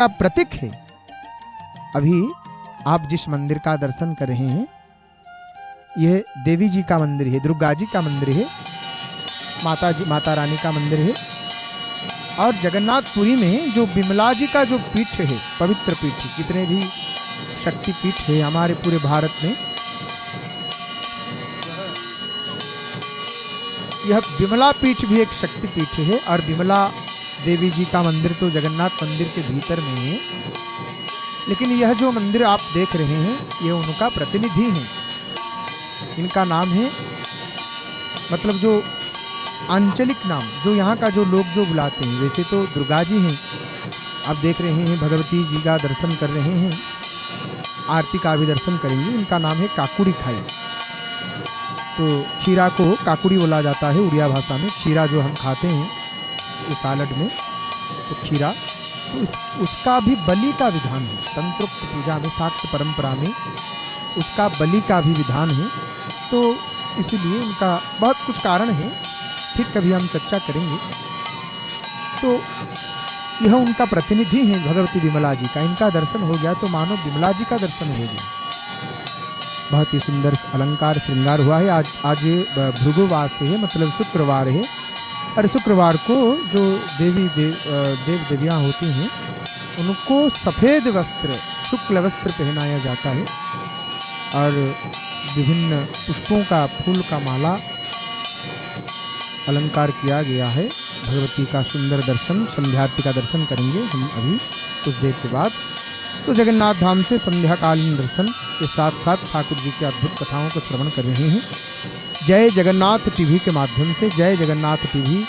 का प्रतीक है। अभी आप जिस मंदिर का दर्शन कर रहे हैं यह देवी जी का मंदिर है, दुर्गा जी का मंदिर है, माता रानी का मंदिर है। और जगन्नाथपुरी में जो बिमला जी का जो पीठ है, पवित्र पीठ, जितने भी शक्ति पीठ है हमारे पूरे भारत में, यह बिमला पीठ भी एक शक्ति पीठ है। और बिमला देवी जी का मंदिर तो जगन्नाथ मंदिर के भीतर में है, लेकिन यह जो मंदिर आप देख रहे हैं यह उनका प्रतिनिधि है। इनका नाम है, मतलब जो आंचलिक नाम, जो यहाँ का जो लोग जो बुलाते हैं, वैसे तो दुर्गा जी हैं, आप देख रहे हैं भगवती जी का दर्शन कर रहे हैं, आरती का भी दर्शन करेंगे। इनका नाम है काकुड़ी खाई। तो खीरा को काकुड़ी बोला जाता है उड़िया भाषा में। खीरा जो हम खाते हैं इस सालड में, तो खीरा, तो उसका भी बलि का विधान है। तंत्रोक्त पूजा में, शाक्त परंपरा में उसका बलि का भी विधान है। तो इसीलिए उनका बहुत कुछ कारण है, फिर कभी हम चर्चा करेंगे। तो यह उनका प्रतिनिधि है भगवती बिमला जी का। इनका दर्शन हो गया तो मानो बिमला जी का दर्शन हो गया। बहुत ही सुंदर अलंकार श्रृंगार हुआ है। आज भृगुवास है, मतलब शुक्रवार है। और शुक्रवार को जो देव देवियाँ होती हैं उनको सफ़ेद वस्त्र, शुक्ल वस्त्र पहनाया जाता है और विभिन्न पुष्पों का, फूल का माला अलंकार किया गया है। भगवती का सुंदर दर्शन, संध्या आरती का दर्शन करेंगे हम अभी कुछ देर के बाद। तो जगन्नाथ धाम से संध्याकालीन दर्शन के साथ साथ ठाकुर जी की अद्भुत कथाओं को श्रवण कर रहे हैं। जय जगन्नाथ टीवी के माध्यम से, जय जगन्नाथ टीवी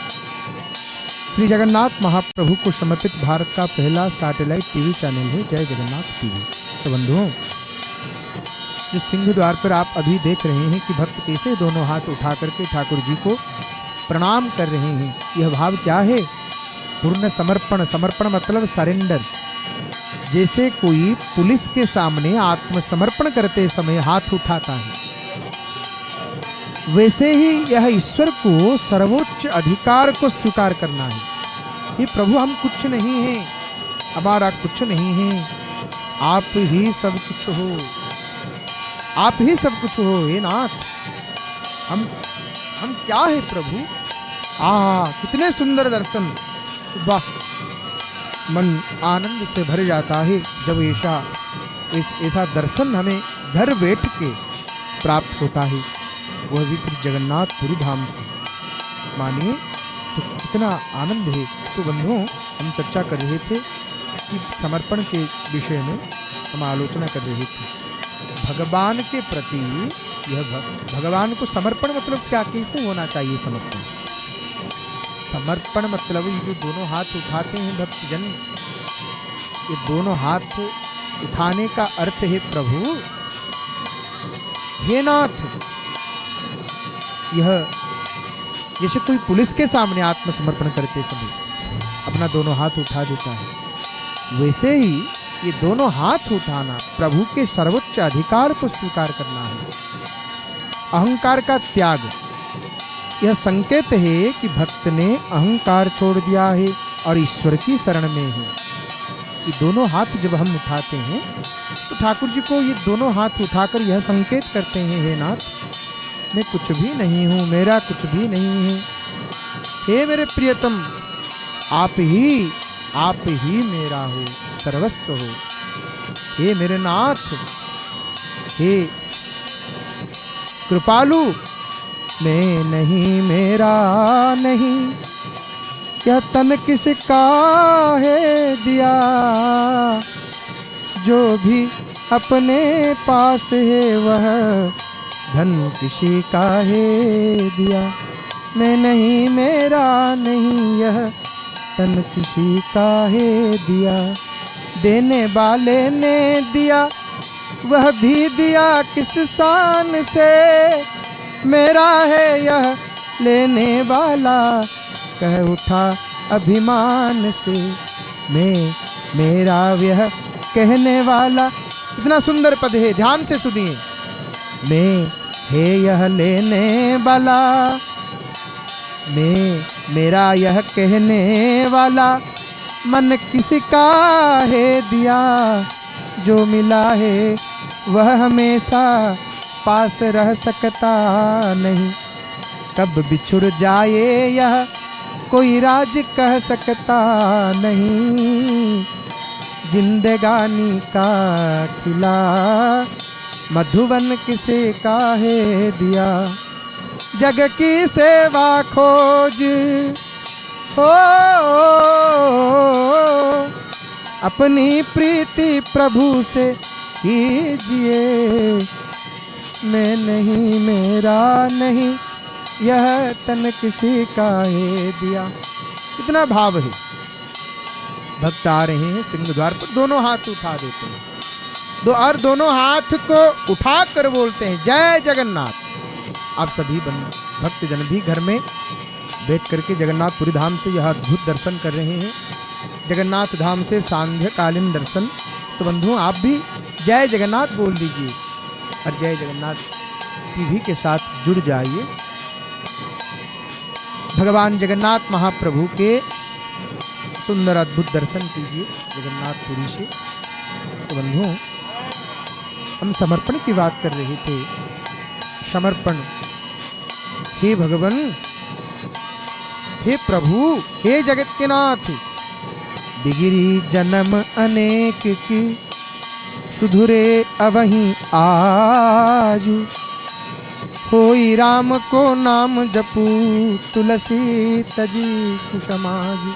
श्री जगन्नाथ महाप्रभु को समर्पित भारत का पहला सैटेलाइट टीवी चैनल है, जय जगन्नाथ टीवी। तो बंधुओं, जिस सिंह द्वार पर आप अभी देख रहे हैं कि भक्त कैसे दोनों हाथ उठा करके ठाकुर जी को प्रणाम कर रहे हैं, यह भाव क्या है? पूर्ण समर्पण। समर्पण मतलब सरेंडर। जैसे कोई पुलिस के सामने आत्मसमर्पण करते समय हाथ उठाता है, वैसे ही यह ईश्वर को सर्वोच्च अधिकार को स्वीकार करना है। ये प्रभु, हम कुछ नहीं हैं, हमारा कुछ नहीं है, आप ही सब कुछ हो, आप ही सब कुछ हो हे नाथ। हम क्या है प्रभु? कितने सुंदर दर्शन, वाह, मन आनंद से भर जाता है जब ऐसा दर्शन हमें घर बैठ के प्राप्त होता है, वह भी फिर जगन्नाथपुरी धाम से। मानिए तो कितना आनंद है। तो बंधुओं, हम चर्चा कर रहे थे कि समर्पण के विषय में हम आलोचना कर रहे थे। भगवान के प्रति यह भगवान को समर्पण मतलब क्या, कैसे होना चाहिए समर्पण? समर्पण मतलब ये जो दोनों हाथ उठाते हैं भक्तजन, ये दोनों हाथ उठाने का अर्थ है प्रभु हे नाथ। यह जैसे कोई पुलिस के सामने आत्मसमर्पण करते समय अपना दोनों हाथ उठा देता है, वैसे ही ये दोनों हाथ उठाना प्रभु के सर्वोच्च अधिकार को स्वीकार करना है। अहंकार का त्याग, यह संकेत है कि भक्त ने अहंकार छोड़ दिया है और ईश्वर की शरण में है। ये दोनों हाथ जब हम उठाते हैं तो ठाकुर जी को ये दोनों हाथ उठाकर यह संकेत करते हैं, हे नाथ, मैं कुछ भी नहीं हूँ, मेरा कुछ भी नहीं है। हे मेरे प्रियतम, आप ही मेरा हो, सर्वस्व हो। हे मेरे नाथ, हे कृपालु, मैं नहीं, मेरा नहीं, क्या तन किसका है दिया, जो भी अपने पास है वह धन किसी का है दिया। मैं नहीं, मेरा नहीं, यह तन किसी का है दिया। देने वाले ने दिया, वह भी दिया किस शान से, मेरा है यह लेने वाला, कह उठा अभिमान से। मैं, मेरा यह कहने वाला, कितना सुंदर पद है, ध्यान से सुनिए। मैं है यह लेने वाला, मैं, मेरा यह कहने वाला, मन किसका है दिया, जो मिला है वह हमेशा पास रह सकता नहीं। कब बिछुड़ जाए यह कोई राज कह सकता नहीं। जिंदगानी का खिला मधुबन किसे का है दिया। जग की सेवा खोज हो अपनी प्रीति प्रभु से कीजिए। मैं नहीं मेरा नहीं यह तन किसी का है दिया। कितना भाव है। भक्त आ रहे हैं सिंह द्वार पर, दोनों हाथ उठा देते हैं और दोनों हाथ को उठाकर बोलते हैं जय जगन्नाथ। आप सभी भक्तजन भी घर में बैठ करके जगन्नाथपुरी धाम से यह अद्भुत दर्शन कर रहे हैं। जगन्नाथ धाम से सांध्यकालीन दर्शन। तो बंधुओं आप भी जय जगन्नाथ बोल दीजिए और जय जगन्नाथ टीवी के साथ जुड़ जाइए। भगवान जगन्नाथ महाप्रभु के सुंदर अद्भुत दर्शन कीजिए जगन्नाथपुरी से। तो बंधुओं हम समर्पण की बात कर रहे थे। समर्पण, हे भगवान, हे प्रभु, हे जगत के नाथ, बिगिरी जन्म अनेक की सुधुरे अवहीं आजू। होई राम को नाम जपू तुलसी तजी कुसमाजू।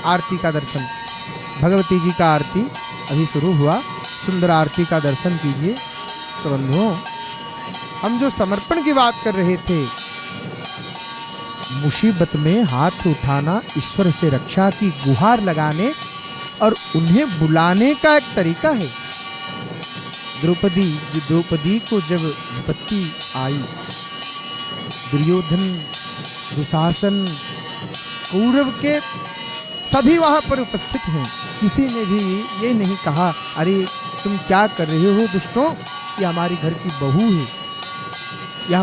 आरती का दर्शन, भगवती जी का आरती अभी शुरू हुआ। सुंदर आरती का दर्शन कीजिए। तो बंधुओं हम जो समर्पण की बात कर रहे थे, मुसीबत में हाथ उठाना, ईश्वर से रक्षा की गुहार लगाने और उन्हें बुलाने का एक तरीका है। द्रौपदी को जब विपत्ति आई, दुर्योधन, दुशासन, कौरव के सभी वहां पर उपस्थित हैं। किसी ने भी ये नहीं कहा अरे तुम क्या कर रहे हो दुष्टों, ये हमारी घर की बहू है, यह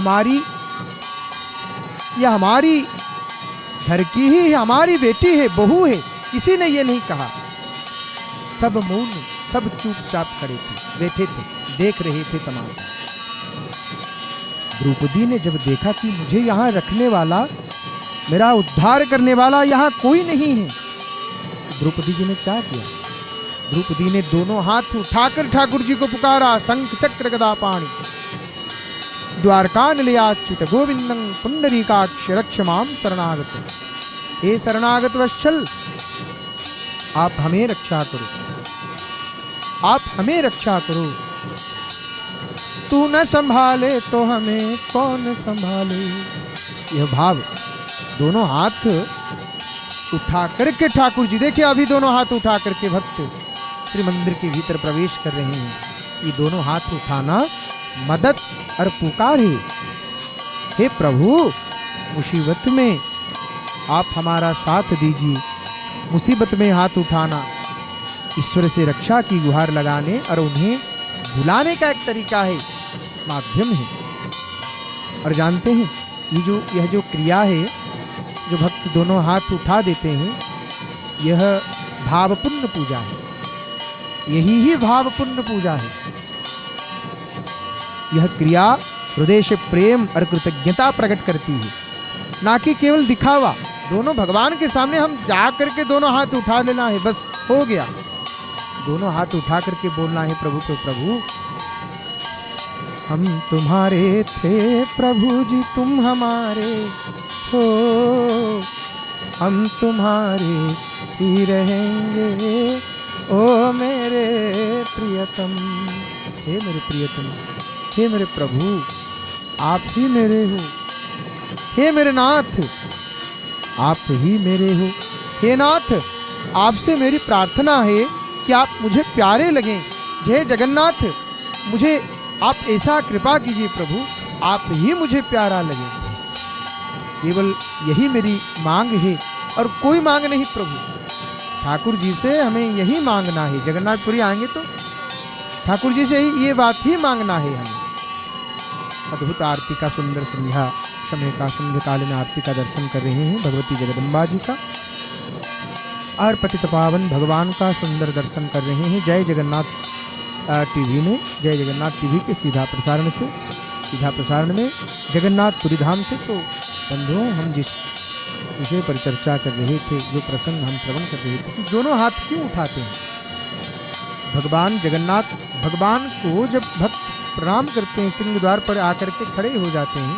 हमारी घर की ही हमारी बेटी है, बहू है। किसी ने ये नहीं कहा। सब मौन, सब चुपचाप खड़े थे, बैठे थे, देख रहे थे तमाशा। द्रौपदी ने जब देखा कि मुझे यहाँ रखने वाला, मेरा उद्धार करने वाला यहाँ कोई नहीं है, द्रौपदी जी ने क्या किया? द्रौपदी ने दोनों हाथ उठाकर ठाकुर जी को पुकारा, शंख चक्र गदा पाणि द्वारका निलयाच्युत गोविंदं पुंडरीकाक्ष रक्ष माम शरणागत। हे शरणागत वत्सल, आप हमें रक्षा करो, आप हमें रक्षा करो। तू न संभाले तो हमें कौन संभाले। यह भाव, दोनों हाथ उठा करके ठाकुर जी, देखिए अभी दोनों हाथ उठा करके भक्त श्री मंदिर के भीतर प्रवेश कर रहे हैं। ये दोनों हाथ उठाना मदद और पुकार है। हे प्रभु, मुसीबत में आप हमारा साथ दीजिए। मुसीबत में हाथ उठाना ईश्वर से रक्षा की गुहार लगाने और उन्हें बुलाने का एक तरीका है, माध्यम है। और जानते हैं यह जो क्रिया है, जो भक्त दोनों हाथ उठा देते हैं, यह भावपूर्ण पूजा है। यही ही भावपूर्ण पूजा है। यह क्रिया हृदय से प्रेम और कृतज्ञता प्रकट करती है, ना कि केवल दिखावा। दोनों भगवान के सामने हम जा करके दोनों हाथ उठा लेना है, बस हो गया। दोनों हाथ उठा करके बोलना है प्रभु को, प्रभु हम तुम्हारे थे, प्रभु जी तुम हमारे हो, हम तुम्हारे ही रहेंगे, ओ मेरे प्रियतम। हे मेरे प्रियतम, हे मेरे प्रभु, आप ही मेरे हो। हे मेरे नाथ, आप ही मेरे हो। हे नाथ, आपसे मेरी प्रार्थना है कि आप मुझे प्यारे लगें। जय जगन्नाथ, मुझे आप ऐसा कृपा कीजिए प्रभु, आप ही मुझे प्यारा लगे। केवल यही मेरी मांग है और कोई मांग नहीं प्रभु। ठाकुर जी से हमें यही मांगना है। जगन्नाथपुरी आएंगे तो ठाकुर जी से ये बात ही मांगना है हमें। अद्भुत आरती का, सुंदर संध्या समय का, संध्याकालीन आरती का दर्शन कर रहे हैं भगवती जगदम्बा जी का। और पतित पावन भगवान का सुंदर दर्शन कर रहे हैं जय जगन्नाथ टीवी में, जय जगन्नाथ टीवी के सीधा प्रसारण में जगन्नाथपुरी धाम से। तो बंधुओं, हम जिस विषय पर चर्चा कर रहे थे, जो प्रसंग हम श्रवण कर रहे थे कि दोनों हाथ क्यों उठाते हैं भगवान जगन्नाथ। भगवान को जब भक्त प्रणाम करते हैं, सिंह द्वार पर आकर के खड़े हो जाते हैं,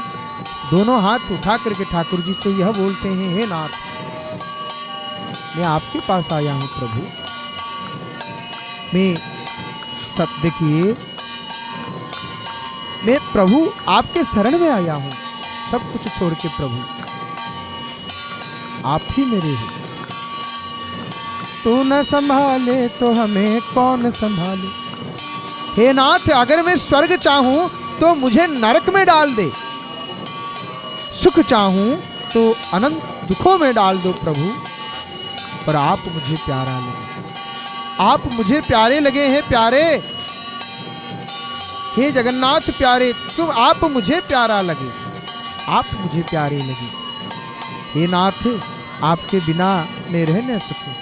दोनों हाथ उठा करके ठाकुर जी से यह बोलते हैं, हे नाथ, मैं आपके पास आया हूं प्रभु। मैं देखिए, मैं प्रभु आपके शरण में आया हूं, सब कुछ छोड़ के प्रभु आप ही मेरे हो। तू न संभाले तो हमें कौन संभाले। हे नाथ, अगर मैं स्वर्ग चाहूं तो मुझे नरक में डाल दे, सुख चाहूं तो अनंत दुखों में डाल दो प्रभु, पर आप मुझे प्यारा लगे, आप मुझे प्यारे लगे हैं प्यारे। हे जगन्नाथ प्यारे, तुम आप मुझे प्यारा लगे, आप मुझे प्यारे लगे। हे नाथ, आपके बिना मैं रह न सकूं।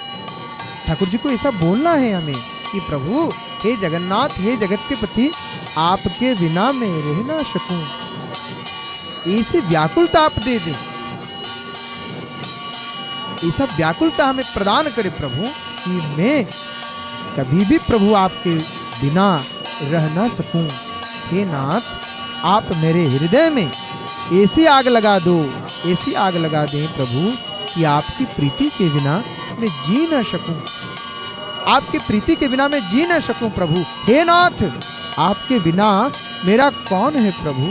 ठाकुर जी को ऐसा बोलना है हमें कि प्रभु, हे जगन्नाथ, हे जगत के पति, आपके बिना मैं रह ना सकूं। ऐसी व्याकुलता आप दे दें, ऐसा व्याकुलता हमें प्रदान करे प्रभु कि मैं कभी भी प्रभु आपके बिना रह ना सकूं। हे नाथ, आप मेरे हृदय में ऐसी आग लगा दो, ऐसी आग लगा दें प्रभु कि आपकी प्रीति के बिना मैं जी न सकूं, आपकी प्रीति के बिना मैं जी न सकूं प्रभु। हे नाथ, आपके बिना मेरा कौन है प्रभु,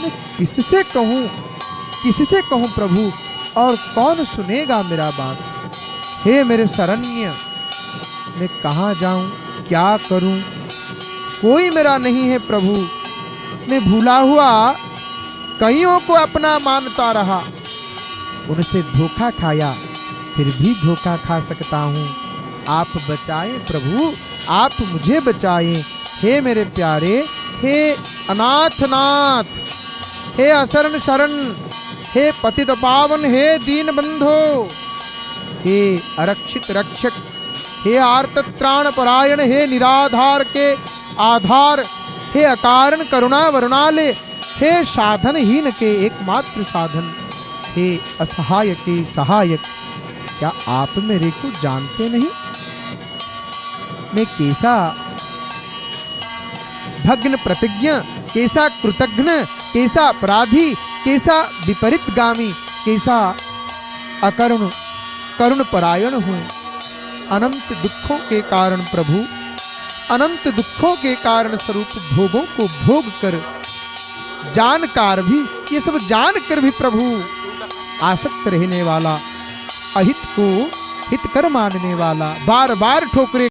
मैं किससे कहूं प्रभु, और कौन सुनेगा मेरा बात। हे मेरे शरण्य, मैं कहाँ जाऊं, क्या करूं, कोई मेरा नहीं है प्रभु। मैं भूला हुआ कईयों को अपना मानता रहा, उनसे धोखा खाया, फिर भी धोखा खा सकता हूं। आप बचाएं प्रभु, आप मुझे बचाएं। हे मेरे प्यारे, हे अनाथनाथ, हे असरण शरण, हे पतित पावन, हे दीन बंधो, हे अरक्षित रक्षक, हे आर्त त्राण परायण, हे निराधार के आधार, हे अकारण करुणा वरुणाले, हे साधनहीन के एकमात्र साधन, हे असहाय के सहायक। क्या आप मेरे को जानते नहीं? मैं कैसा भग्न प्रतिज्ञ, कैसा कृतघ्न, कैसा अपराधी, कैसा विपरीत गामी, कैसा अकरुण करुण परायण हूं। अनंत दुखों के कारण प्रभु, अनंत दुखों के कारण स्वरूप भोगों को भोग कर, जानकार भी, ये सब जानकर भी प्रभु आसक्त रहने वाला, अहित को हित कर मानने वाला, बार बार ठोकरे